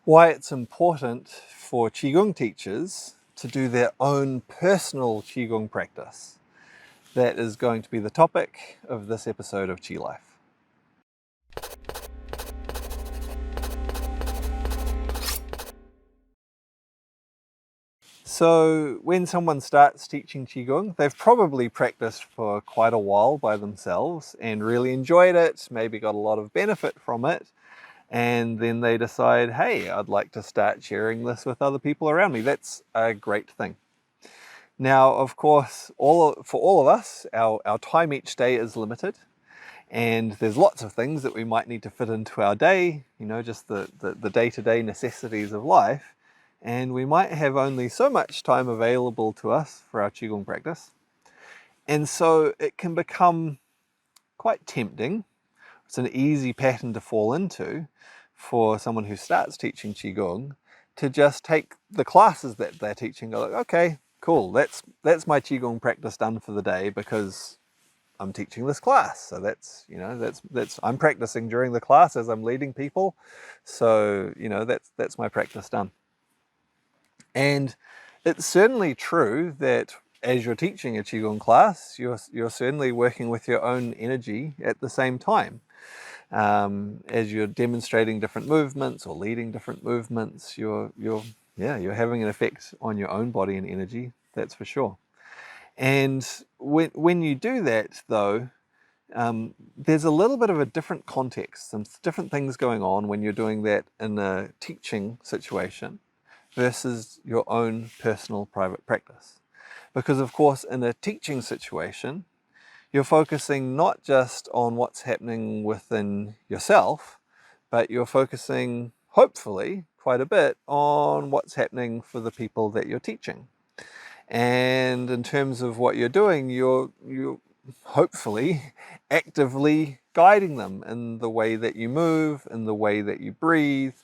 why it's important for Qigong teachers to do their own personal Qigong practice. That is going to be the topic of this episode of Qi Life. So when someone starts teaching Qigong, they've probably practiced for quite a while by themselves and really enjoyed it, maybe got a lot of benefit from it, and then they decide, hey, I'd like to start sharing this with other people around me. That's a great thing. Now, of course, for all of us, our time each day is limited, and there's lots of things that we might need to fit into our day, just the day-to-day necessities of life, and we might have only so much time available to us for our Qigong practice. And so it can become quite tempting. It's an easy pattern to fall into for someone who starts teaching Qigong to just take the classes that they're teaching, go like, okay, cool, that's my Qigong practice done for the day because I'm teaching this class. So that's I'm practicing during the class as I'm leading people. So, that's my practice done. And it's certainly true that as you're teaching a Qigong class, you're certainly working with your own energy at the same time. As you're demonstrating different movements or leading different movements, you're having an effect on your own body and energy, that's for sure. And when you do that, though, there's a little bit of a different context, some different things going on when you're doing that in a teaching situation versus your own personal private practice. Because of course, in a teaching situation, you're focusing not just on what's happening within yourself, but you're focusing, hopefully, quite a bit on what's happening for the people that you're teaching. And in terms of what you're doing, you're hopefully actively guiding them in the way that you move, in the way that you breathe,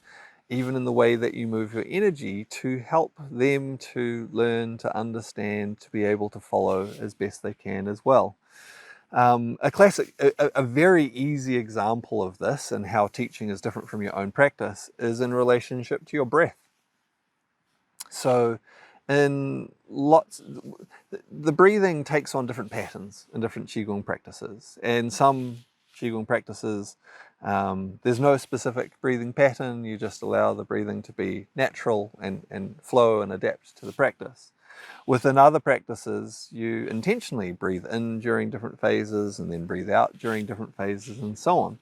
even in the way that you move your energy to help them to learn, to understand, to be able to follow as best they can as well. A very easy example of this and how teaching is different from your own practice is in relationship to your breath. So the breathing takes on different patterns in different Qigong practices. And some Qigong practices, there's no specific breathing pattern. You just allow the breathing to be natural and flow and adapt to the practice. Within other practices, you intentionally breathe in during different phases and then breathe out during different phases and so on.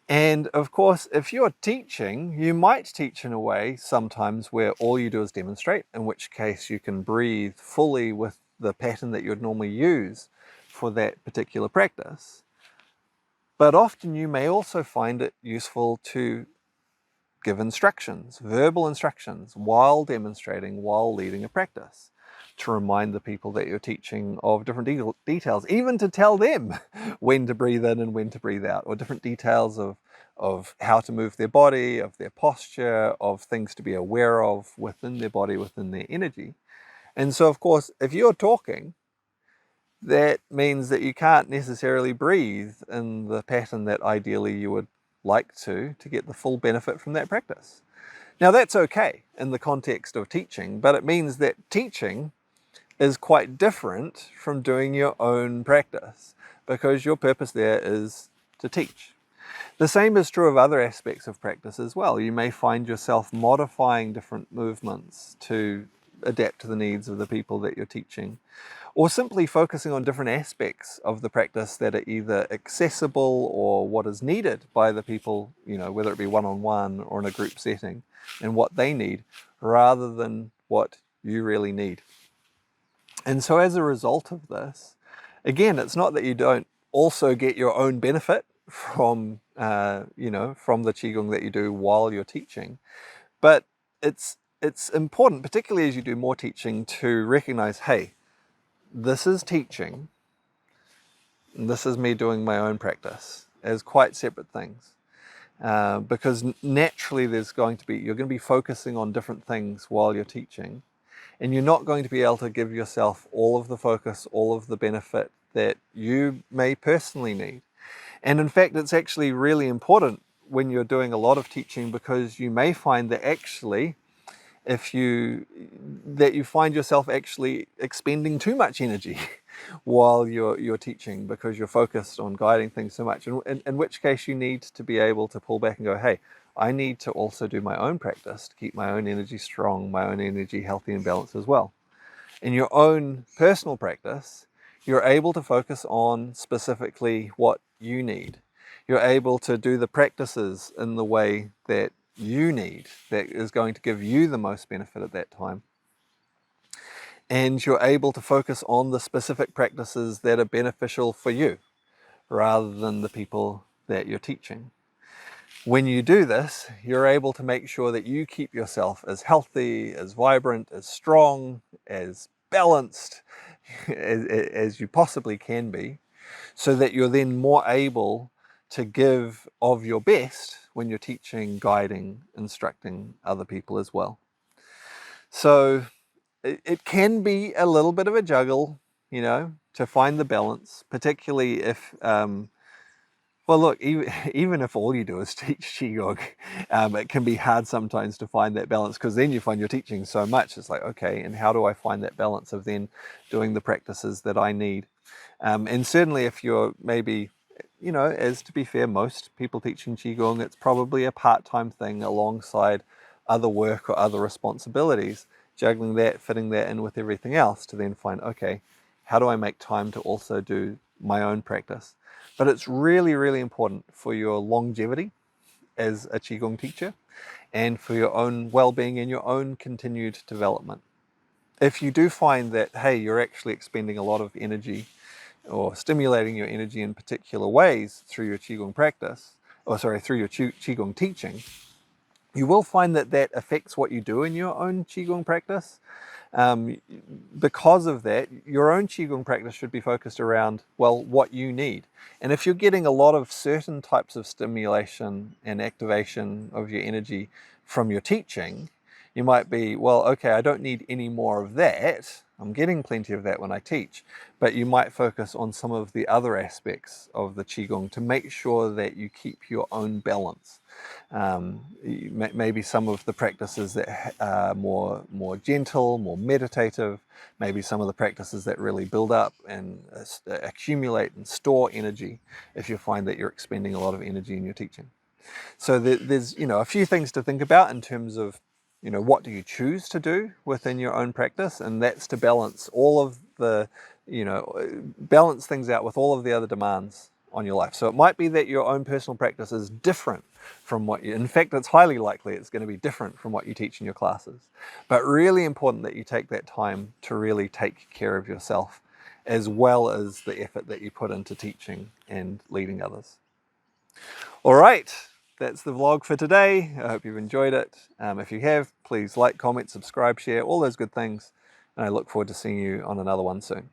And of course, if you're teaching, you might teach in a way sometimes where all you do is demonstrate, in which case you can breathe fully with the pattern that you would normally use for that particular practice. But often you may also find it useful to give instructions, verbal instructions, while demonstrating, while leading a practice, to remind the people that you're teaching of different details, even to tell them when to breathe in and when to breathe out, or different details of how to move their body, of their posture, of things to be aware of within their body, within their energy. And so, of course, if you're talking, that means that you can't necessarily breathe in the pattern that ideally you would like to get the full benefit from that practice. Now, that's okay in the context of teaching, but it means that teaching is quite different from doing your own practice, because your purpose there is to teach. The same is true of other aspects of practice as well. You may find yourself modifying different movements to adapt to the needs of the people that you're teaching, or simply focusing on different aspects of the practice that are either accessible or what is needed by the people, whether it be one-on-one or in a group setting, and what they need, rather than what you really need. And so as a result of this, again, it's not that you don't also get your own benefit from the Qigong that you do while you're teaching, but it's important, particularly as you do more teaching, to recognize, hey, this is teaching, and this is me doing my own practice, as quite separate things. Because naturally you're going to be focusing on different things while you're teaching, and you're not going to be able to give yourself all of the focus, all of the benefit that you may personally need. And in fact, it's actually really important when you're doing a lot of teaching, because you may find that actually you find yourself actually expending too much energy while you're teaching, because you're focused on guiding things so much, in which case you need to be able to pull back and go, hey, I need to also do my own practice to keep my own energy strong, my own energy healthy and balanced as well. In your own personal practice, you're able to focus on specifically what you need. You're able to do the practices in the way that you need, that is going to give you the most benefit at that time. And you're able to focus on the specific practices that are beneficial for you, rather than the people that you're teaching. When you do this, you're able to make sure that you keep yourself as healthy, as vibrant, as strong, as balanced as you possibly can be, so that you're then more able to give of your best when you're teaching, guiding, instructing other people as well. So it can be a little bit of a juggle, to find the balance, particularly if well, look, even if all you do is teach Qigong, it can be hard sometimes to find that balance, because then you find you're teaching so much. It's like, okay, and how do I find that balance of then doing the practices that I need? And certainly if you're maybe, as to be fair, most people teaching Qigong, it's probably a part-time thing alongside other work or other responsibilities, juggling that, fitting that in with everything else to then find, okay, how do I make time to also do my own practice? But it's really, really important for your longevity as a Qigong teacher and for your own well-being and your own continued development. If you do find that, hey, you're actually expending a lot of energy or stimulating your energy in particular ways through your Qigong practice, through your Qigong teaching, you will find that that affects what you do in your own Qigong practice. Because of that, your own Qigong practice should be focused around, well, what you need. And if you're getting a lot of certain types of stimulation and activation of your energy from your teaching, you might be, well, okay, I don't need any more of that. I'm getting plenty of that when I teach. But you might focus on some of the other aspects of the Qigong to make sure that you keep your own balance. Maybe some of the practices that are more gentle, more meditative, maybe some of the practices that really build up and accumulate and store energy if you find that you're expending a lot of energy in your teaching. So there's a few things to think about in terms of what do you choose to do within your own practice, and that's to balance all of the balance things out with all of the other demands on your life. So it might be that your own personal practice is different from in fact, it's highly likely it's going to be different from what you teach in your classes. But really important that you take that time to really take care of yourself, as well as the effort that you put into teaching and leading others. All right, that's the vlog for today. I hope you've enjoyed it. If you have, please like, comment, subscribe, share, all those good things. And I look forward to seeing you on another one soon.